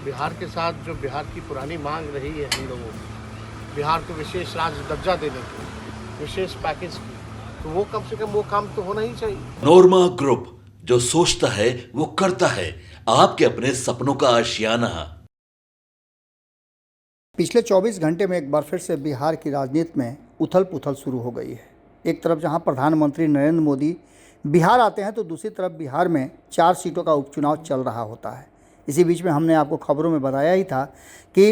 बिहार के साथ जो बिहार की पुरानी मांग रही है हम लोगों की, बिहार को विशेष राज्य दर्जा देने की, विशेष पैकेज की, तो वो कम से कम वो काम तो होना ही चाहिए। नोरमा ग्रुप, जो सोचता है वो करता है। आपके अपने सपनों का आशियाना। पिछले 24 घंटे में एक बार फिर से बिहार की राजनीति में उथल पुथल शुरू हो गई है। एक तरफ जहां प्रधानमंत्री नरेंद्र मोदी बिहार आते हैं तो दूसरी तरफ बिहार में 4 सीटों का उपचुनाव चल रहा होता है। इसी बीच में हमने आपको खबरों में बताया ही था कि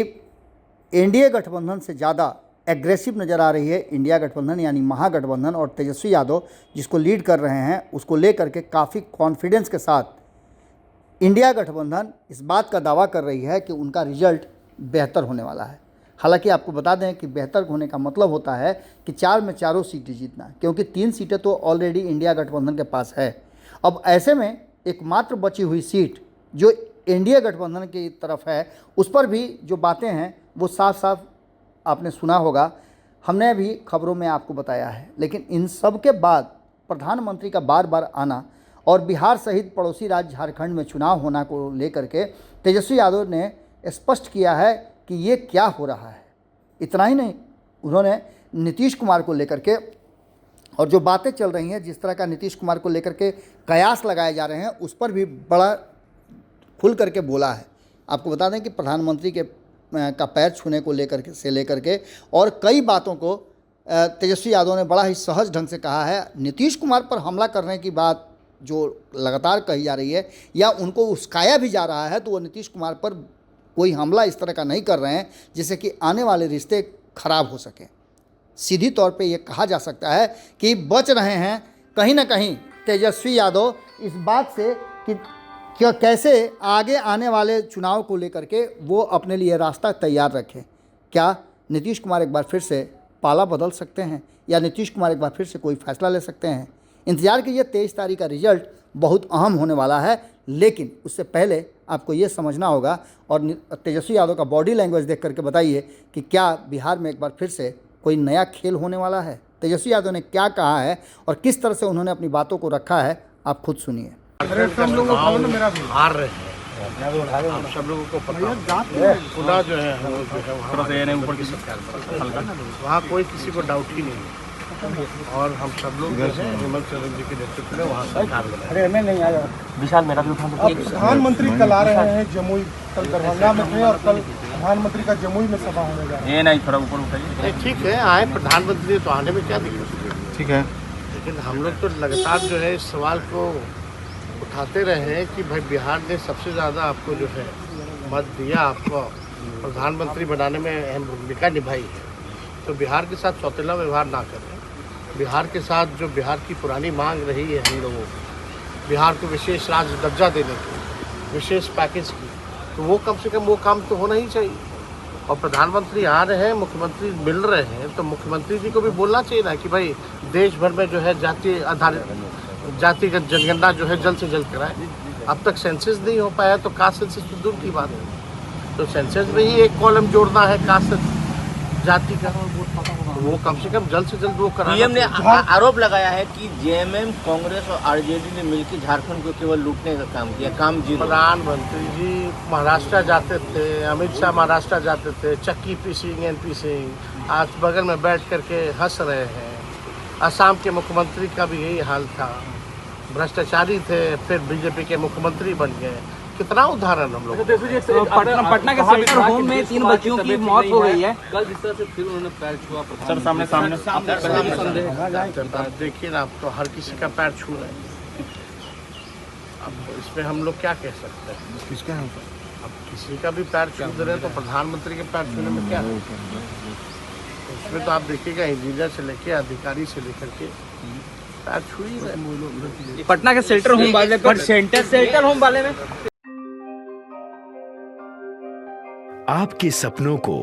एनडीए गठबंधन से ज़्यादा एग्रेसिव नज़र आ रही है इंडिया गठबंधन यानी महागठबंधन, और तेजस्वी यादव जिसको लीड कर रहे हैं उसको लेकर के काफ़ी कॉन्फिडेंस के साथ इंडिया गठबंधन इस बात का दावा कर रही है कि उनका रिजल्ट बेहतर होने वाला है। हालांकि आपको बता दें कि बेहतर होने का मतलब होता है कि 4 में 4 सीटें जीतना, क्योंकि 3 सीटें तो ऑलरेडी इंडिया गठबंधन के पास है। अब ऐसे में एकमात्र बची हुई सीट जो एनडीए गठबंधन की तरफ है उस पर भी जो बातें हैं वो साफ साफ आपने सुना होगा, हमने भी खबरों में आपको बताया है। लेकिन इन सब के बाद प्रधानमंत्री का बार बार आना और बिहार सहित पड़ोसी राज्य झारखंड में चुनाव होना को लेकर के तेजस्वी यादव ने स्पष्ट किया है कि ये क्या हो रहा है। इतना ही नहीं, उन्होंने नीतीश कुमार को लेकर के और जो बातें चल रही हैं, जिस तरह का नीतीश कुमार को लेकर के कयास लगाए जा रहे हैं, उस पर भी बड़ा खुल करके बोला है। आपको बता दें कि प्रधानमंत्री के का पैर छूने को लेकर के और कई बातों को तेजस्वी यादव ने बड़ा ही सहज ढंग से कहा है। नीतीश कुमार पर हमला करने की बात जो लगातार कही जा रही है या उनको उस्काया भी जा रहा है, तो वो नीतीश कुमार पर कोई हमला इस तरह का नहीं कर रहे हैं जिससे कि आने वाले रिश्ते खराब हो सकें। सीधी तौर पे ये कहा जा सकता है कि बच रहे हैं कहीं ना कहीं तेजस्वी यादव इस बात से कि कैसे आगे आने वाले चुनाव को लेकर के वो अपने लिए रास्ता तैयार रखें। क्या नीतीश कुमार एक बार फिर से पाला बदल सकते हैं या नीतीश कुमार एक बार फिर से कोई फैसला ले सकते हैं? इंतजार कीजिए, 23 तारीख का रिजल्ट बहुत अहम होने वाला है। लेकिन उससे पहले आपको ये समझना होगा और तेजस्वी यादव का बॉडी लैंग्वेज देख करके बताइए कि क्या बिहार में एक बार फिर से कोई नया खेल होने वाला है। तेजस्वी यादव ने क्या कहा है और किस तरह से उन्होंने अपनी बातों को रखा है, आप खुद सुनिए। हार रहे हैं, आप सब लोगों को पता है, खुदा जो है वहाँ कोई किसी को डाउट ही नहीं है। और हम सब लोग जो है हेमंत सोरेन जी के नेतृत्व में वहाँ सरकार बनाई। विशाल मेरा भी प्रधानमंत्री कल आ रहे हैं जमुई, कल दरभंगा में थे और कल प्रधानमंत्री का जमुई में सभा होने जा रहा है। ये नहीं, थोड़ा ऊपर उठाइए। ठीक है, आए प्रधानमंत्री तो आने में क्या दिक्कत है, ठीक है। लेकिन हम लोग तो लगातार जो है इस सवाल को उठाते रहे हैं कि भाई बिहार ने सबसे ज़्यादा आपको जो है मत दिया, आपको प्रधानमंत्री बनाने में अहम भूमिका निभाई है, तो बिहार के साथ सौतेला व्यवहार ना करें। बिहार के साथ जो बिहार की पुरानी मांग रही है हम लोगों की, बिहार को विशेष राज्य दर्जा देने की, विशेष पैकेज की, तो वो कम से कम वो काम तो होना ही चाहिए। और प्रधानमंत्री आ रहे हैं, मुख्यमंत्री मिल रहे हैं, तो मुख्यमंत्री जी को भी बोलना चाहिए ना कि भाई देश भर में जो है जातिगत जनगणना जो है जल्द से जल्द कराएं। अब तक सेंसस नहीं हो पाया, तो कास्ट सेंसस तो दूर की बात है, तो सेंसस में ही एक कॉलम जोड़ना है कास्ट जाति का, वो कम से कम जल्द से जल्द वो कराना। पीएम ने आरोप लगाया है कि जेएमएम, कांग्रेस और आरजेडी ने मिलकर झारखंड को केवल लूटने का काम किया, काम जीरो। प्रधानमंत्री जी महाराष्ट्र जाते थे, अमित शाह महाराष्ट्र जाते थे, चक्की पीसिंग एनपी सिंह आज बगल में बैठ करके हंस रहे हैं। असम के मुख्यमंत्री का भी यही हाल था, भ्रष्टाचारी थे, फिर बीजेपी के मुख्यमंत्री बन गए। कितना उदाहरण हम लोग। पटना के सेंटर होम में 3 बच्चियों की मौत हो गई है। कल जिस तरह से फिर उन्होंने पैर छुआ, सर सामने देखिए ना, आप तो हर किसी का पैर छू रहे हैं। अब इसमें हम लोग क्या कह सकते हैं? किसका है? अब किसी का भी पैर छू दे रहे हैं तो प्रधानमंत्री के पैर छूने में क्या है? इसमें तो आप देखिएगा इंजीनियर से लेके अधिकारी से लेकर के पैर छू ही रहे। पटना के सेंटर होम वाले में आपके सपनों को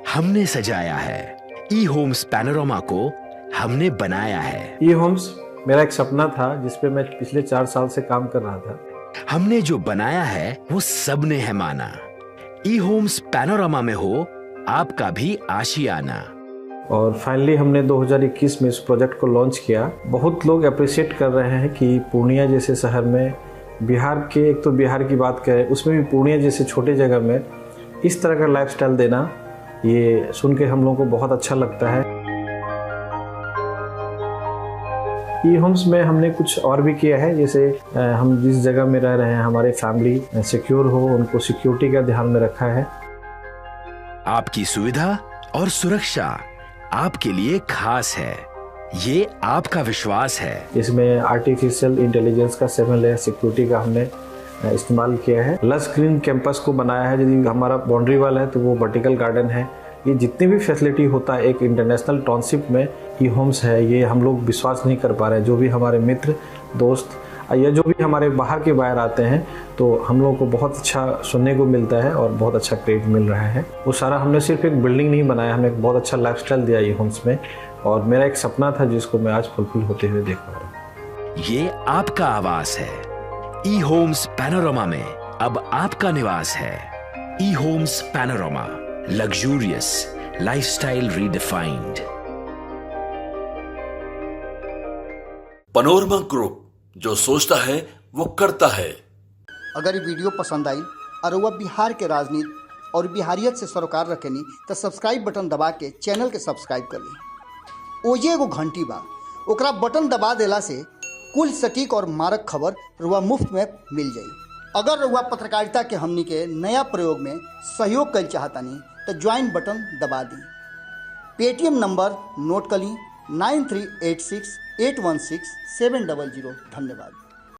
हमने सजाया है, ई होम्स पैनोरामा को हमने बनाया है। ई होम्स मेरा एक सपना था जिसपे मैं पिछले 4 साल से काम कर रहा था। हमने जो बनाया है वो सबने है माना। ई होम्स पैनोरामा में हो आपका भी आशियाना। और फाइनली हमने 2021 में इस प्रोजेक्ट को लॉन्च किया। बहुत लोग अप्रिशिएट कर रहे हैं कि पूर्णिया जैसे शहर में बिहार के, एक तो बिहार की बात करें उसमें भी पूर्णिया जैसे छोटे जगह में इस तरह का लाइफस्टाइल देना, ये सुन के हम लोगों को बहुत अच्छा लगता है। ई होम्स में हमने कुछ और भी किया है, जैसे हम जिस जगह में रह रहे हैं हमारे फैमिली सिक्योर हो, उनको सिक्योरिटी का ध्यान में रखा है। आपकी सुविधा और सुरक्षा आपके लिए खास है, ये आपका विश्वास है। इसमें आर्टिफिशियल इंटेलिजेंस का 7 लेयर सिक्योरिटी का हमने इस्तेमाल किया है। लस ग्रीन कैंपस को बनाया है, यदि हमारा बाउंड्री वाल है तो वो वर्टिकल गार्डन है। ये जितनी भी फैसिलिटी होता है एक इंटरनेशनल टाउनशिप में ई होम्स है, ये हम लोग विश्वास नहीं कर पा रहे हैं। जो भी हमारे मित्र दोस्त या जो भी हमारे बाहर आते हैं तो हम लोगों को बहुत अच्छा सुनने को मिलता है और बहुत अच्छा क्रेडिट मिल रहा है। वो सारा हमने सिर्फ एक बिल्डिंग नहीं बनाया, हमने एक बहुत अच्छा लाइफस्टाइल दिया ई होम्स में, और मेरा एक सपना था जिसको मैं आज फुलफिल होते हुए देख पा रहा हूँ। ये आपका आवास है। ई होम्स पैनोरामा में अब आपका निवास है। E Homes Panorama, luxurious lifestyle redefined. Panorama group, जो सोचता है वो करता है। अगर ये वीडियो पसंद आई और वह बिहार के राजनीति और बिहारियत से सरोकार रखेनी तो सब्सक्राइब बटन दबा के चैनल के सब्सक्राइब कर ली। ओजे एगो घंटी बा, ओकरा बटन दबा देला से कुल सटीक और मारक खबर रुआ मुफ्त में मिल जाई। अगर रुआ पत्रकारिता के हमनी के नया प्रयोग में सहयोग कर चाहतानी तो ज्वाइन बटन दबा दी। पेटीएम नंबर नोट कर ली 9386816700। धन्यवाद।